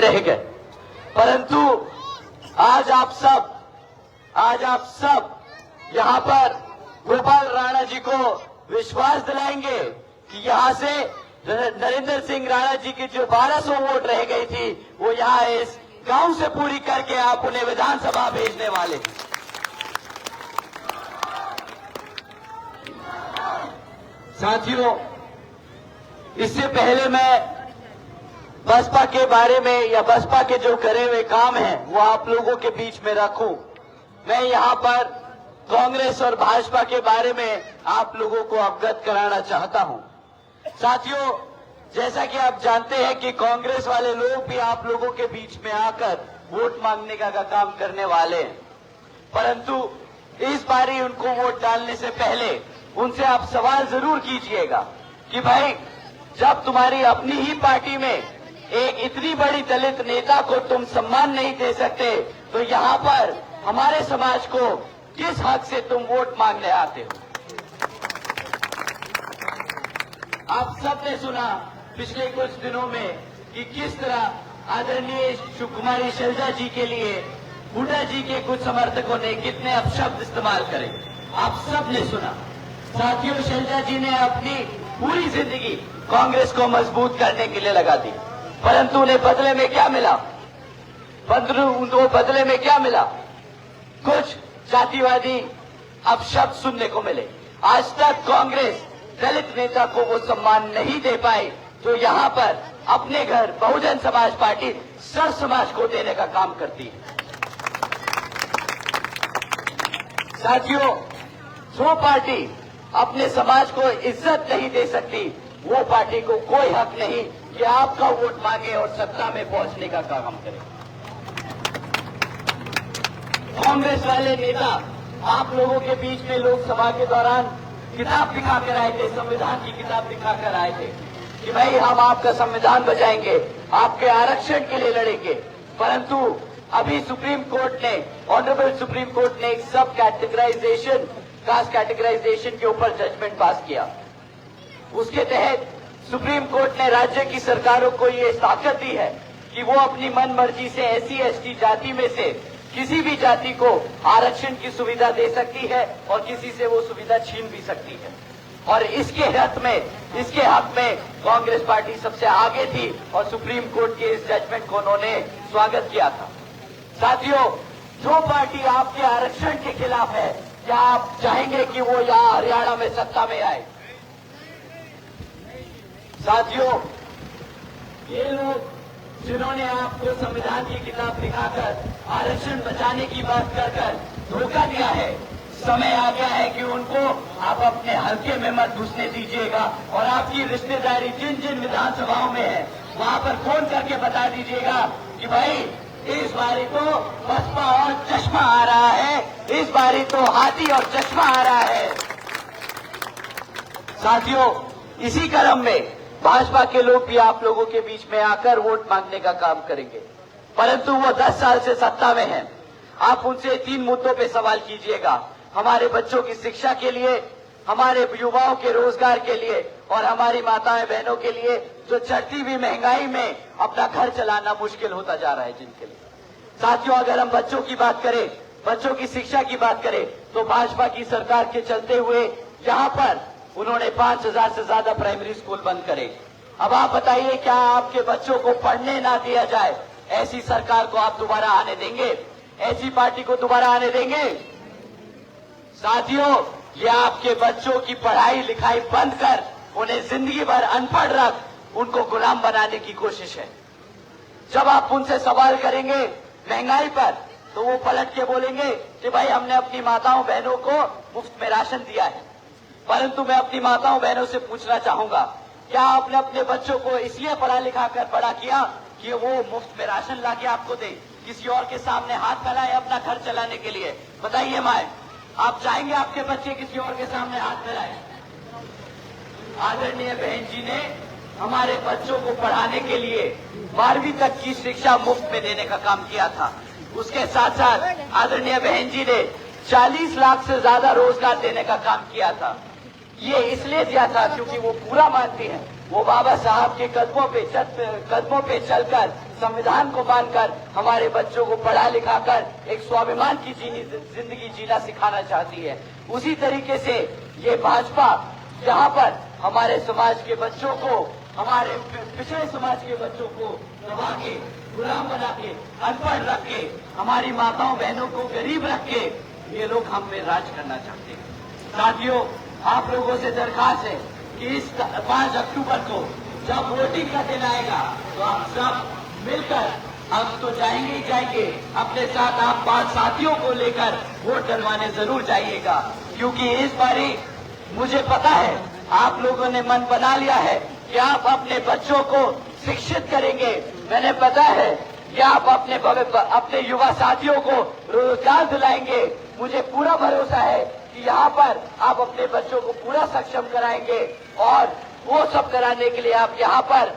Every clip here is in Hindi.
रह गए। परंतु आज आप सब यहाँ पर गोपाल राणा जी को विश्वास दिलाएंगे कि यहाँ से नरेंद्र सिंह राणा जी की जो 1200 वोट रह गई थी वो यहाँ इस गांव से पूरी करके आप उन्हें विधानसभा भेजने वाले हैं। साथियों, इससे पहले मैं बसपा के बारे में या बसपा के जो करे हुए काम हैं वो आप लोगों के बीच में रखूं, मैं यहाँ पर कांग्रेस और भाजपा के बारे में आप लोगों को अवगत कराना चाहता हूं। साथियों, जैसा कि आप जानते हैं कि कांग्रेस वाले लोग भी आप लोगों के बीच में आकर वोट मांगने का काम करने वाले हैं, परंतु इस बारी उनको वोट डालने से पहले उनसे आप सवाल जरूर कीजिएगा कि भाई, जब तुम्हारी अपनी ही पार्टी में एक इतनी बड़ी दलित नेता को तुम सम्मान नहीं दे सकते तो यहाँ पर हमारे समाज को किस हक से तुम वोट मांगने आते हो। आप सबने सुना पिछले कुछ दिनों में कि किस तरह आदरणीय सुकुमारी शैलजा जी के लिए हुड्डा जी के कुछ समर्थकों ने कितने अपशब्द इस्तेमाल करे, आप सबने सुना। साथियों, शैलजा जी ने अपनी पूरी जिंदगी कांग्रेस को मजबूत करने के लिए लगा दी, परंतु उन्हें बदले में क्या मिला? उनको बदले में क्या मिला? कुछ जातिवादी अपशब्द सुनने को मिले। आज तक कांग्रेस दलित नेता को वो सम्मान नहीं दे पाई तो यहाँ पर अपने घर बहुजन समाज पार्टी सर्व समाज को देने का काम करती है। साथियों, जो पार्टी अपने समाज को इज्जत नहीं दे सकती वो पार्टी को कोई हक नहीं कि आपका वोट मांगे और सत्ता में पहुंचने का काम करे। कांग्रेस वाले नेता आप लोगों के बीच में लोकसभा के दौरान किताब दिखाकर आए थे, संविधान की किताब दिखाकर आए थे कि भाई हम आपका संविधान बचाएंगे, आपके आरक्षण के लिए लड़ेंगे, परंतु अभी सुप्रीम कोर्ट ने, ऑनरेबल सुप्रीम कोर्ट ने एक सब कैटेगराइजेशन, कास्ट कैटेगराइजेशन के ऊपर जजमेंट पास किया। उसके तहत सुप्रीम कोर्ट ने राज्य की सरकारों को ये ताकत दी है कि वो अपनी मन मर्जी से SC/ST जाति में से किसी भी जाति को आरक्षण की सुविधा दे सकती है और किसी से वो सुविधा छीन भी सकती है। और इसके हक में कांग्रेस पार्टी सबसे आगे थी और सुप्रीम कोर्ट के इस जजमेंट को उन्होंने स्वागत किया था। साथियों, जो पार्टी आपके आरक्षण के खिलाफ है, क्या आप चाहेंगे कि वो यहाँ हरियाणा में सत्ता में आए? साथियों, ये लोग जिन्होंने आपको संविधान की किताब दिखाकर आरक्षण बचाने की बात कर धोखा दिया है, समय आ गया है कि उनको आप अपने हल्के में मत घुसने दीजिएगा और आपकी रिश्तेदारी जिन जिन विधानसभाओं में है वहां पर फोन करके बता दीजिएगा कि भाई इस बारी तो बसपा और चश्मा आ रहा है, इस बारी तो हाथी और चश्मा आ रहा है। साथियों, इसी क्रम में भाजपा के लोग भी आप लोगों के बीच में आकर वोट मांगने का काम करेंगे, परंतु वो 10 साल से सत्ता में हैं। आप उनसे 3 मुद्दों पे सवाल कीजिएगा, हमारे बच्चों की शिक्षा के लिए, हमारे युवाओं के रोजगार के लिए और हमारी माताएं बहनों के लिए जो चढ़ती हुई महंगाई में अपना घर चलाना मुश्किल होता जा रहा है जिनके लिए। साथियों, अगर हम बच्चों की बात करें, बच्चों की शिक्षा की बात करें तो भाजपा की सरकार के चलते हुए यहाँ पर उन्होंने 5000 से ज्यादा प्राइमरी स्कूल बंद करे। अब आप बताइए, क्या आपके बच्चों को पढ़ने ना दिया जाए? ऐसी सरकार को आप दोबारा आने देंगे? ऐसी पार्टी को दोबारा आने देंगे? साथियों, ये आपके बच्चों की पढ़ाई लिखाई बंद कर उन्हें जिंदगी भर अनपढ़ रख उनको गुलाम बनाने की कोशिश है। जब आप उनसे सवाल करेंगे महंगाई पर तो वो पलट के बोलेंगे कि भाई हमने अपनी माताओं बहनों को मुफ्त में राशन दिया है। परंतु मैं अपनी माताओं बहनों से पूछना चाहूंगा, क्या आपने अपने बच्चों को इसलिए पढ़ा लिखा कर बड़ा किया कि वो मुफ्त में राशन लाके आपको दे, किसी और के सामने हाथ फैलाए अपना घर चलाने के लिए? बताइए माए, आप चाहेंगे आपके बच्चे किसी और के सामने हाथ फैलाए? आदरणीय बहन जी ने हमारे बच्चों को पढ़ाने के लिए 12वीं तक की शिक्षा मुफ्त में देने का काम किया था। उसके साथ साथ आदरणीय बहन जी ने 40 लाख से ज्यादा रोजगार देने का काम किया था। ये इसलिए दिया था क्योंकि वो पूरा मानती है, वो बाबा साहब के कदमों पे चलकर संविधान को मानकर हमारे बच्चों को पढ़ा लिखा कर एक स्वाभिमान की जिंदगी जीना सिखाना चाहती है। उसी तरीके से ये भाजपा यहाँ पर हमारे समाज के बच्चों को, हमारे पिछड़े समाज के बच्चों को दबा के, गुलाम बना के, अनपढ़ रख के, हमारी माताओं बहनों को गरीब रख के ये लोग हम पे राज करना चाहते हैं। साथियों, आप लोगों से दरखास्त है कि इस 5 अक्टूबर को जब वोटिंग का दिन आएगा तो आप सब मिलकर, अब तो जाएंगे ही जाएंगे, अपने साथ आप 5 साथियों को लेकर वोट डलवाने जरूर जाइएगा। क्योंकि इस बारी मुझे पता है आप लोगों ने मन बना लिया है कि आप अपने बच्चों को शिक्षित करेंगे। मैंने पता है कि आप अपने युवा साथियों को रोजगार दिलाएंगे। मुझे पूरा भरोसा है कि यहाँ पर आप अपने बच्चों को पूरा सक्षम कराएंगे और वो सब कराने के लिए आप यहाँ पर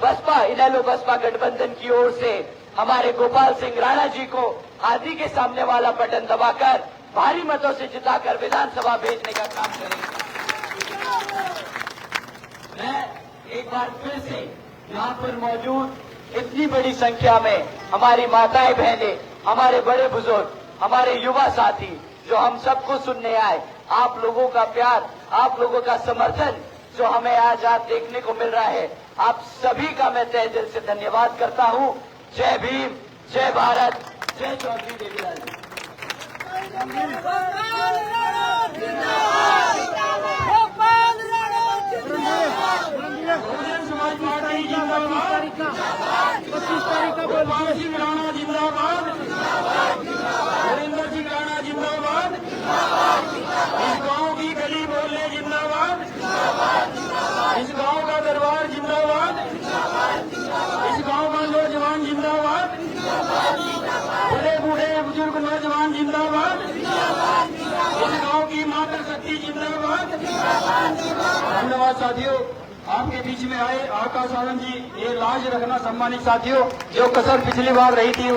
बसपा, इनेलो बसपा गठबंधन की ओर से हमारे गोपाल सिंह राणा जी को हाथी के सामने वाला बटन दबाकर भारी मतों से जिताकर विधानसभा भेजने का काम करेंगे। मैं एक बार फिर से यहाँ पर मौजूद इतनी बड़ी संख्या में हमारी माताएं बहनें, हमारे बड़े बुजुर्ग, हमारे युवा साथी जो हम सबको सुनने आए, आप लोगों का प्यार, आप लोगों का समर्थन जो हमें आज देखने को मिल रहा है, आप सभी का मैं तहे दिल से धन्यवाद करता हूँ। जय भीम, जय भारत, जय चौधरी देवीलाल जी। बहुजन समाज पार्टी जिंदाबाद, 25 तारीख का गोपाल सिंह राणा जिंदाबाद, नरेंद्र सिंह राणा जिंदाबाद, इस गांव की गली मोहल्ले जिंदाबाद, इस गांव का दरबार जिंदाबाद, इस गांव का नौजवान जिंदाबाद, बड़े बूढ़े बुजुर्ग नौजवान जिंदाबाद, इस गांव की मातृ शक्ति जिंदाबाद। धन्यवाद साथियों, आपके बीच में आए आकाश आनंद जी, ये लाज रखना सम्मानित साथियों, जो कसर पिछली बार रही थी